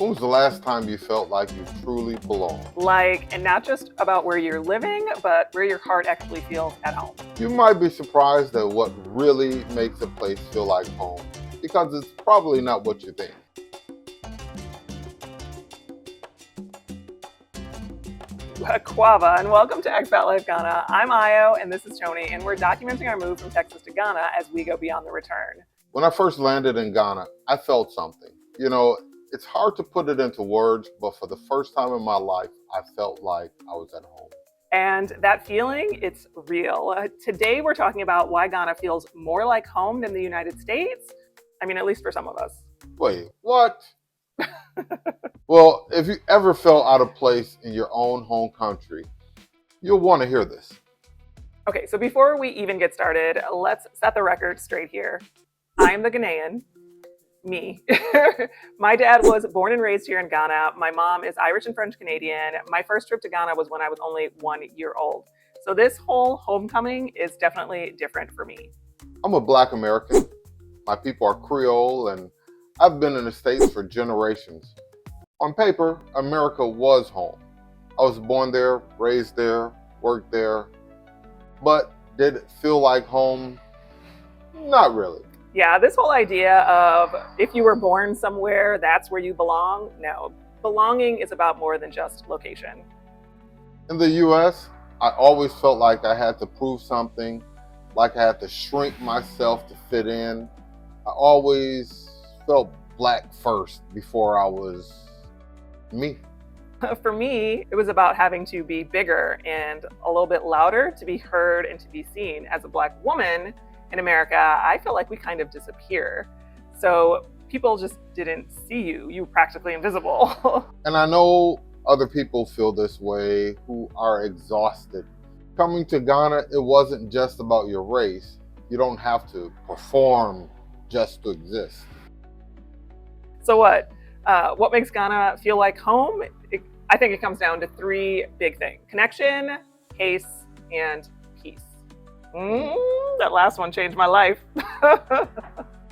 When was the last time you felt like you truly belong? And not just about where you're living, but where your heart actually feels at home. You might be surprised at what really makes a place feel like home, because it's probably not what you think. Kwava, and welcome to Expat Life Ghana. I'm Ayo, and this is Tony, and we're documenting our move from Texas to Ghana as we go beyond the return. When I first landed in Ghana, I felt something. It's hard to put it into words, but for the first time in my life, I felt like I was at home. And that feeling, it's real. Today, we're talking about why Ghana feels more like home than the United States. I mean, at least for some of us. Wait, what? Well, if you ever felt out of place in your own home country, you'll want to hear this. Okay, so before we even get started, let's set the record straight here. I am the Ghanaian. Me. My dad was born and raised here in Ghana. My mom is Irish and French Canadian. My first trip to Ghana was when I was only 1 year old. So this whole homecoming is definitely different for me. I'm a Black American. My people are Creole, and I've been in the States for generations. On paper, America was home. I was born there, raised there, worked there. But did it feel like home? Not really. Yeah, this whole idea of if you were born somewhere, that's where you belong. No, belonging is about more than just location. In the US, I always felt like I had to prove something, like I had to shrink myself to fit in. I always felt Black first before I was me. For me, it was about having to be bigger and a little bit louder to be heard and to be seen. As a Black woman in America, I feel like we kind of disappear. So people just didn't see you. You were practically invisible. And I know other people feel this way who are exhausted. Coming to Ghana, it wasn't just about your race. You don't have to perform just to exist. So what makes Ghana feel like home? I think it comes down to three big things: connection, pace, and peace. That last one changed my life.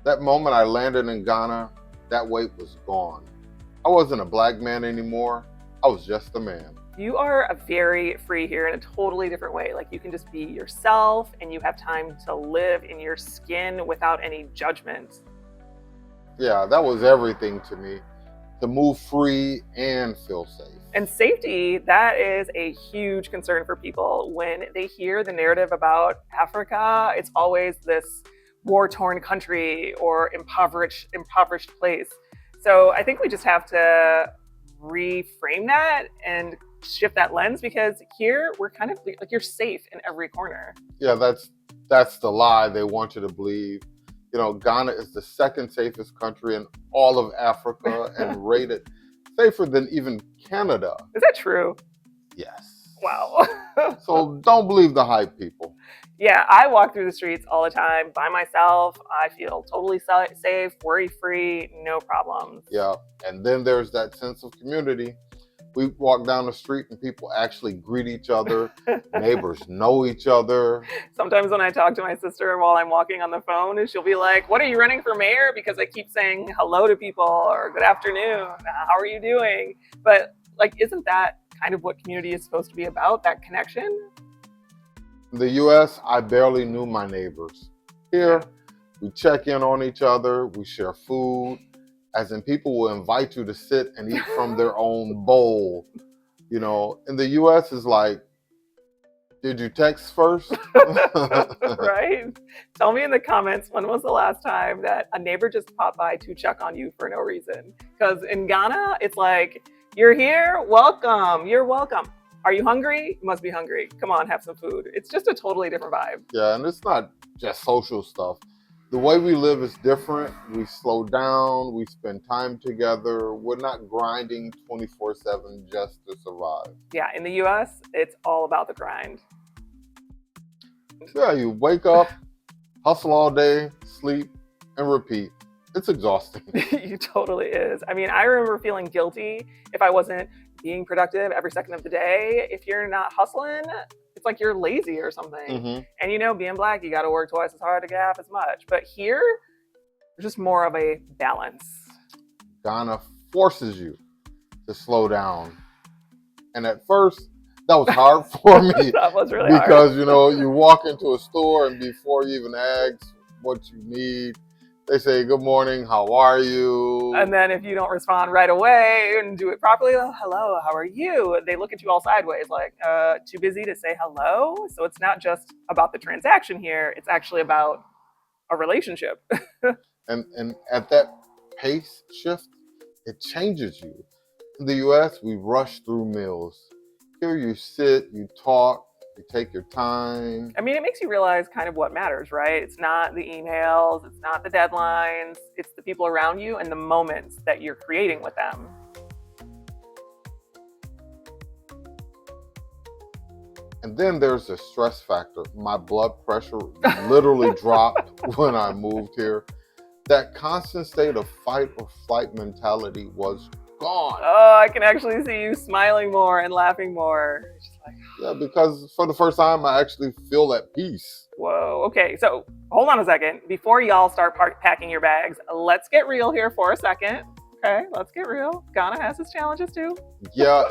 That moment I landed in Ghana, that weight was gone. I wasn't a Black man anymore. I was just a man. You are very free here in a totally different way. Like, you can just be yourself and you have time to live in your skin without any judgment. Yeah, that was everything to me, to move free and feel safe. And safety, that is a huge concern for people. When they hear the narrative about Africa, it's always this war-torn country or impoverished place. So I think we just have to reframe that and shift that lens, because here we're kind of like, you're safe in every corner. Yeah, that's the lie they want you to believe. Ghana is the second safest country in all of Africa and rated safer than even Canada. Is that true? Yes. Wow. So don't believe the hype, people. Yeah, I walk through the streets all the time by myself. I feel totally safe, worry-free, no problems. Yeah, and then there's that sense of community. We walk down the street and people actually greet each other. Neighbors know each other. Sometimes when I talk to my sister while I'm walking on the phone, she'll be like, "What, are you running for mayor?" Because I keep saying hello to people, or good afternoon, how are you doing? But isn't that kind of what community is supposed to be about, that connection? In the US, I barely knew my neighbors. Here, we check in on each other, we share food, as in people will invite you to sit and eat from their own bowl. In the US, it's like, did you text first? Right? Tell me in the comments, when was the last time that a neighbor just popped by to check on you for no reason? Because in Ghana, it's like, you're here, welcome, you're welcome. Are you hungry? You must be hungry. Come on, have some food. It's just a totally different vibe. Yeah, and it's not just social stuff. The way we live is different. We slow down, we spend time together. We're not grinding 24/7 just to survive. Yeah, in the US, it's all about the grind. Yeah, you wake up, hustle all day, sleep, and repeat. It's exhausting. It totally is. I mean, I remember feeling guilty if I wasn't being productive every second of the day. If you're not hustling, it's like you're lazy or something. Mm-hmm. And being Black, you got to work twice as hard to get half as much. But here, there's just more of a balance. Ghana forces you to slow down. And at first, that was hard for me That was really hard. because, you walk into a store and before you even ask what you need, they say, "Good morning, how are you?" And then if you don't respond right away and do it properly, "Oh, hello, how are you?" They look at you all sideways like, too busy to say hello? So it's not just about the transaction here, it's actually about a relationship. And at that pace shift, it changes you. In the US, we rush through meals. Here you sit, you talk, you take your time. I mean, it makes you realize kind of what matters, right? It's not the emails, it's not the deadlines, it's the people around you and the moments that you're creating with them. And then there's the stress factor. My blood pressure literally dropped when I moved here. That constant state of fight or flight mentality was gone. Oh, I can actually see you smiling more and laughing more. It's just like, Yeah, because for the first time, I actually feel at peace. whoa. Okay, so hold on a second. Before y'all start packing your bags, let's get real here for a second. Okay, let's get real. Ghana has its challenges too. Yeah,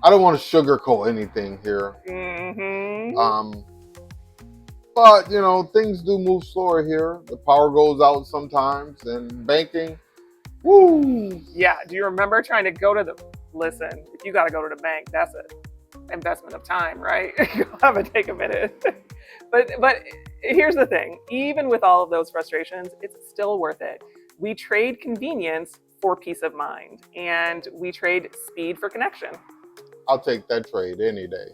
I don't want to sugarcoat anything here. Mm-hmm. But, things do move slower here. The power goes out sometimes, and banking, woo! Yeah, do you remember trying to go to listen, if you got to go to the bank, that's an investment of time, right? You'll have to take a minute. But here's the thing. Even with all of those frustrations, it's still worth it. We trade convenience for peace of mind, and we trade speed for connection. I'll take that trade any day.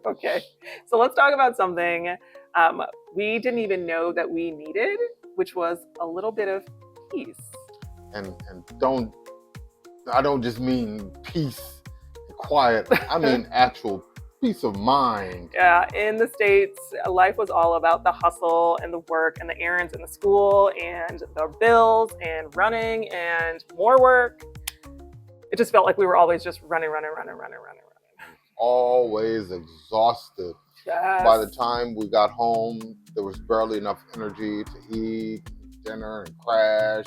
Okay, so let's talk about something we didn't even know that we needed, which was a little bit of peace. And I don't just mean peace and quiet. I mean actual peace of mind. Yeah, in the States, life was all about the hustle and the work and the errands and the school and the bills and running and more work. It just felt like we were always just running. Always exhausted. Yes. By the time we got home, there was barely enough energy to eat dinner and crash.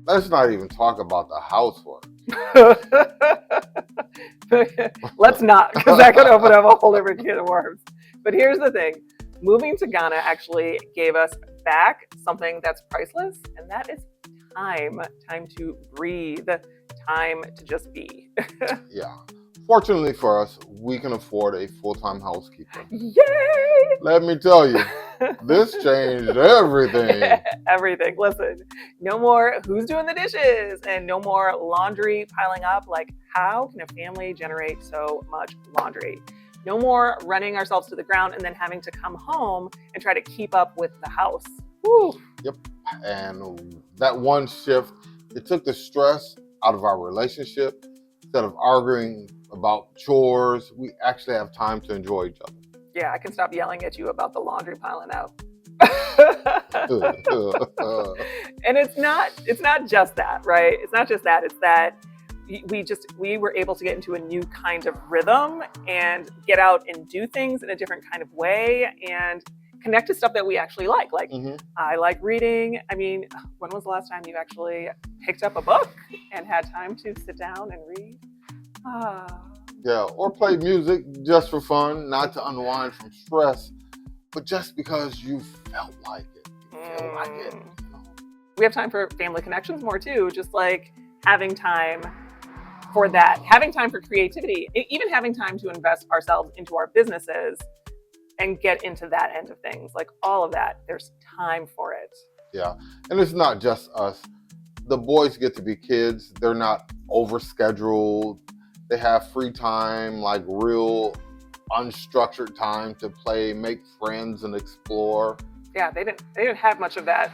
Let's not even talk about the housework. Let's not, because that could open up a whole different can of worms. But here's the thing. Moving to Ghana actually gave us back something that's priceless, and that is time. Time to breathe. Time to just be. Yeah. Fortunately for us, we can afford a full-time housekeeper. Yay! Let me tell you, this changed everything. Everything. Listen, no more who's doing the dishes and no more laundry piling up. Like, how can a family generate so much laundry? No more running ourselves to the ground and then having to come home and try to keep up with the house. Woo. Yep. And that one shift, it took the stress out of our relationship. Instead of arguing about chores, we actually have time to enjoy each other. Yeah, I can stop yelling at you about the laundry piling up. And it's not just that, right? It's not just that. It's that we were able to get into a new kind of rhythm and get out and do things in a different kind of way and connect to stuff that we actually like. Like, I like reading. I mean, when was the last time you actually picked up a book and had time to sit down and read? Yeah, or play music just for fun, not to unwind from stress, but just because you felt like it. You feel like it. We have time for family connections more too, just like having time for that, having time for creativity, even having time to invest ourselves into our businesses and get into that end of things. Like all of that, there's time for it. Yeah, and it's not just us. The boys get to be kids. They're not overscheduled. They have free time, like real unstructured time to play, make friends, and explore. Yeah, they didn't have much of that.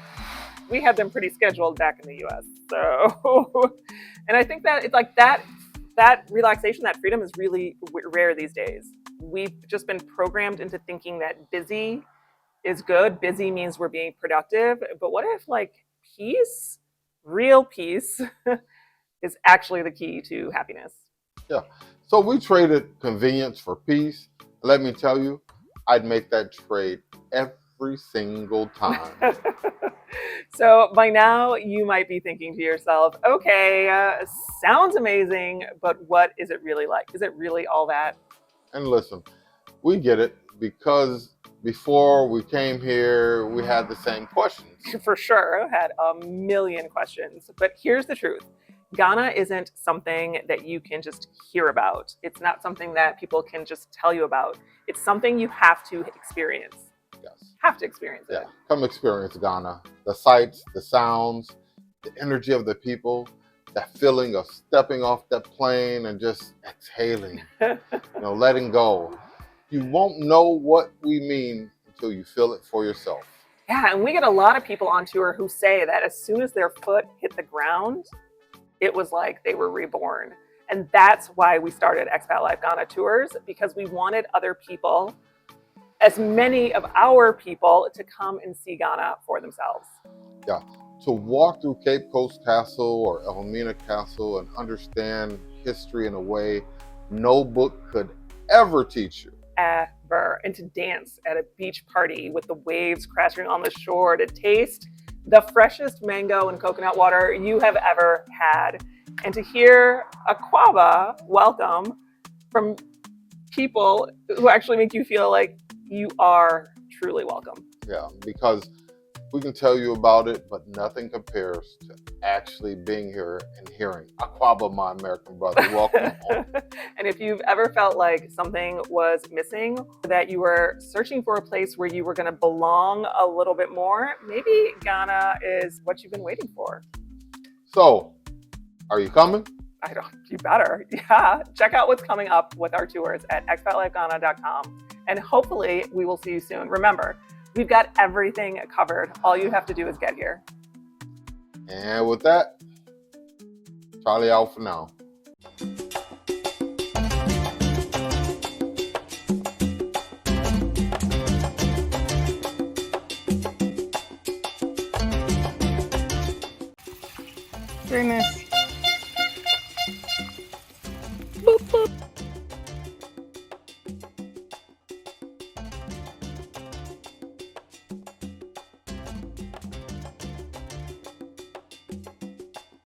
We had them pretty scheduled back in the US. So, and I think that it's like that relaxation, that freedom is really rare these days. We've just been programmed into thinking that busy is good. Busy means we're being productive. But what if like peace, real peace, is actually the key to happiness? Yeah. So we traded convenience for peace. Let me tell you, I'd make that trade every single time. So by now, you might be thinking to yourself, okay, sounds amazing, but what is it really like? Is it really all that? And listen, we get it because before we came here, we had the same questions. For sure, I had a million questions. But here's the truth. Ghana isn't something that you can just hear about. It's not something that people can just tell you about. It's something you have to experience. Yes. Have to experience it. Yeah. Come experience Ghana. The sights, the sounds, the energy of the people, that feeling of stepping off that plane and just exhaling, letting go. You won't know what we mean until you feel it for yourself. Yeah, and we get a lot of people on tour who say that as soon as their foot hit the ground, it was like they were reborn. And that's why we started Expat Life Ghana Tours, because we wanted other people, as many of our people, to come and see Ghana for themselves. Yeah, to walk through Cape Coast Castle or Elmina Castle and understand history in a way no book could ever teach you. Ever. And to dance at a beach party with the waves crashing on the shore, to taste the freshest mango and coconut water you have ever had, and to hear a kwaba welcome from people who actually make you feel like you are truly welcome. Yeah, because we can tell you about it, but nothing compares to actually being here and hearing Akwaba, my American brother. Welcome home. And if you've ever felt like something was missing, that you were searching for a place where you were going to belong a little bit more, maybe Ghana is what you've been waiting for. So, are you coming? You better. Yeah. Check out what's coming up with our tours at expatlifeghana.com. And hopefully we will see you soon. Remember, we've got everything covered. All you have to do is get here. And with that, Charlie out for now. Goodness.